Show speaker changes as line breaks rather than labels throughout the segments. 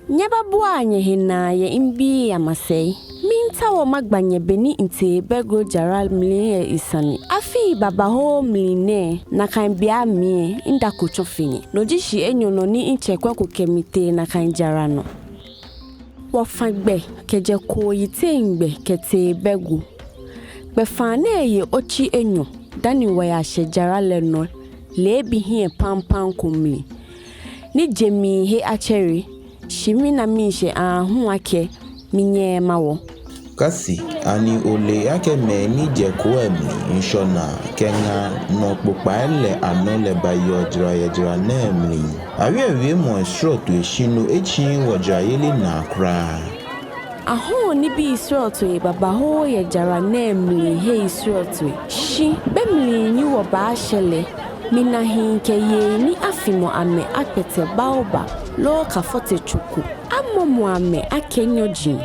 Nyeba buanye hina ye imbi ya masei. Minta wo magbanye beni inte Begho jaral mliye isani. Afi babaho mline na kanbia mie inda kuchofini. Nojishi enyono ni inche kwa kukemite na kanjarano. Wafagbe keje ko yitengbe kete Begho. Befane ye ochi enyo dani waya shejarale no lebi hie pampan kumli. Ni jemi he acheri shimi na mishe ahu ake minye mawo.
Kasi ani ole yake me ni je ko emi inshona kenga no popa ele anole bayo jira na emli. Awie mo short to shinu echi wodra yele na kra.
Aho ni bi isroto baba ho ye jara na emli he isroto. Shi bemli ni wo ba shele. Mina hinke ye ni afimo ame akpete baoba lo kafote chuku. Amomo ame akenyoji.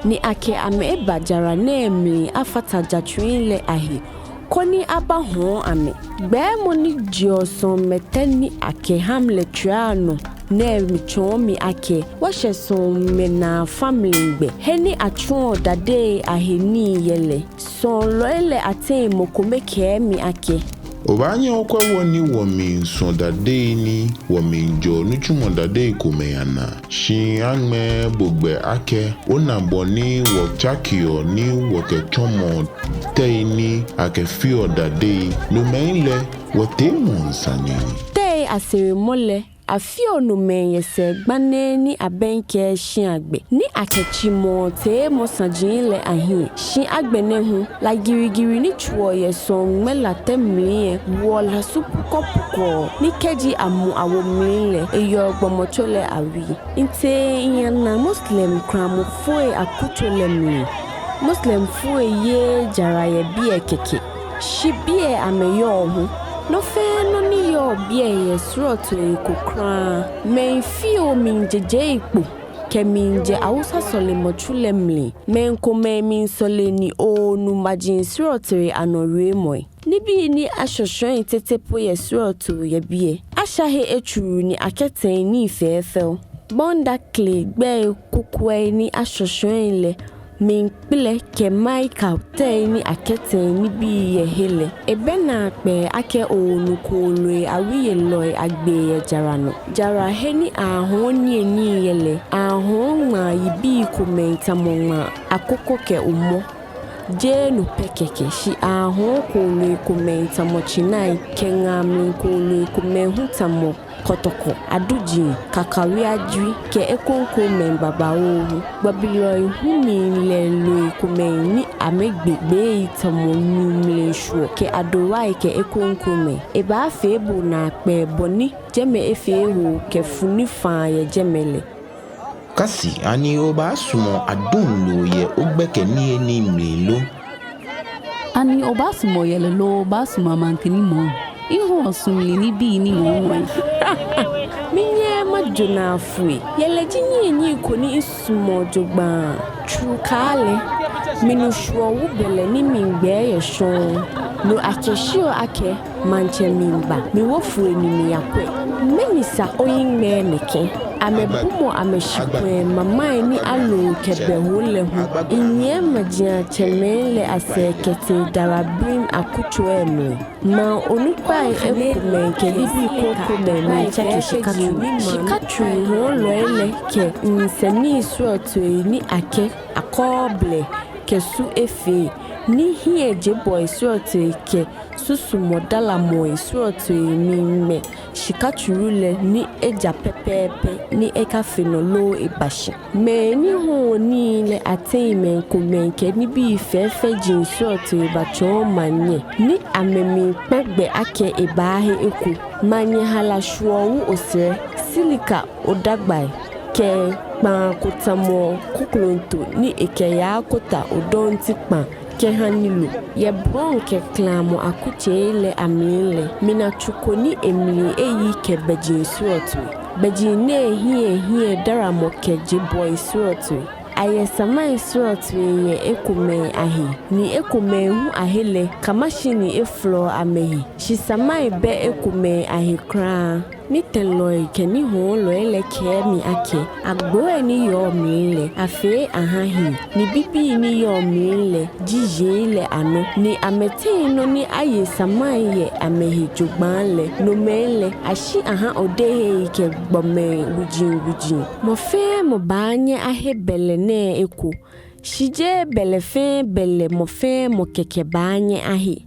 Ni ake ame eba jara na emli afata jatrinle ahi. Koni aba ho ame. Bemo ni jioson meteni ake hamle triano. Ne michomi ake. Washe son mena family mbe. Heni achon dade ahini yele. Son loele ate mokumeke mi ake.
Obanye okwa woni womi sondade ni womi njo nuchumo dade kumeyana shi angme bogbe ake onambo ni wokchakio ni wokechomo teini ake fio dade no meinle wote monsani
te aserimole afio no menyese gbane ni abenke shin agbe ni akechimo te mosanjinle ahin shin agbe ne hu la girigiri ni chuo ye son mela temlie wola supu kopuko ni keji amu awomile eyo gbomochole Aryee inte yana muslim kramu foe akutole mi muslim foe ye jaraye bie keke shibie ameyo hu no fe no ni yo bie ye sroto ekokra men fio min jeje ipo keminje awusa sole mochule mli men ko min sole ni onu majin sroto anore moy nibi ni ashoshoin tetepo ye sroto ye bie ashahe echuru ni aketen ni ifefel bonda kle gbe kukwe ni ashoshoin le min pile ke maika te ni aketen ni bi ye hele ebe na pe ake onu kolwe Aryee loy agbe ye jarano jara heni ahon ni yele ahon ma yibi kumenta monma akoko ke umo je no pekeke shi ahon kolwe kumenta mochinai kenga min kolwe kumehutamo kotoko aduji kakariajui ke ekonko men baba ohu babilo huni le lo ikumen ni amegbegbe itamo numle shuo ke adowai ke ekonko men eba afebu na pe boni jeme efehu ke funi fa ye jemele
Kasi ani oba sumo adun lo ye ogbeke ni eni mlelo
ani oba sumo ye lo oba sumo mankini mo iho sumli ni bi ni mo
minye majona fui yele jinyi nyi koni isumo jogba trukale minu shuo wubele ni mingbe ye shon no akeshio ake manche mimba mi wofu enini yakwe menisa oyinme neke amebumo ameshikwe mamai ni alo kebehole hu inye majia chemele asekete darabrim akuchweme na onupai ekume kelibi koko meme chake shikatu ho loele ke nseni suoto ni ake akoble kesu efe ni hie jeboy suoto ke susu modala mo suoto mi shikachurule ni eja pepepe ni ekafeno lo ebashi me ni ho ni le ateime kumenke ni bi fefe jin suoto ebacho manye ni amemi pegbe ake ebahe eku manye hala shuowu osire silika odagbai ke pa kotamo kuklonto ni ekeya kota odonti pa ke hanilu ye bronke klamo akuche le amile mina chukoni emli eyi ke beji suotu beji ne hie daramo ke jiboy suotu aye samai suotu ye ekume ahi ni ekume hu ahile kamashini eflo amehi shi samai be ekume ahi kra ni tenloi ke ni ho lo ele ke mi ake agbo eni yo mi le afe ahahi ni bibi ni yo mi le jije le ano ni amete no ni aye samaye amehi jogban le no mele ashi aha odehe ke gbome wujin mo fe mo banye ahe bele ne eko shije bele fe bele mo fe mo keke banye ahe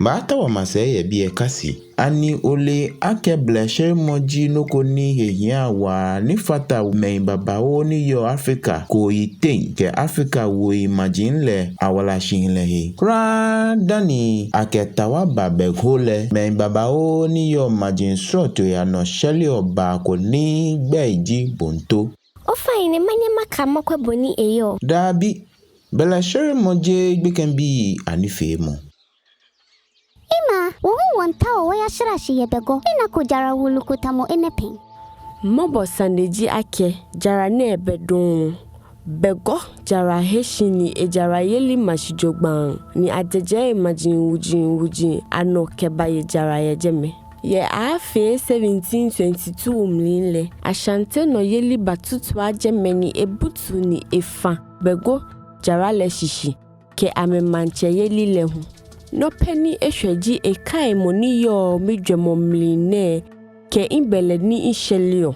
Bata wa maseye biye kasi. Ani ole ake bleshe moji noko ni hehia wa ni fata mei babao ni yo Afrika ko iten ke Afrika wo imagine le awala shinle he. Kra dani ake tawa ba Begho le mei babao ni yo imagine sroto ya no sheli oba ko ni gbeji bonto.
Ofa ine manye makama kwa boni eyo.
Dabi bleshe moje gbekembi anife mo.
Ima, wohu wantao waya shirashi ye Begho. Ina kujara wulukutamo enepin.
Mobo sandeji ake jara ne bedon Begho jara heshini ejara yeli mashijogban ni adeje imagine wujin ano keba ye jara ye jeme ye afe 1722 mlinle ashante no yeli batutu ajeme ni ebutu ni efa Begho jara le shishi ke amemanche yeli lehu no penny ehweji ekai moni yo midwemo mline ke imbele ni ishelio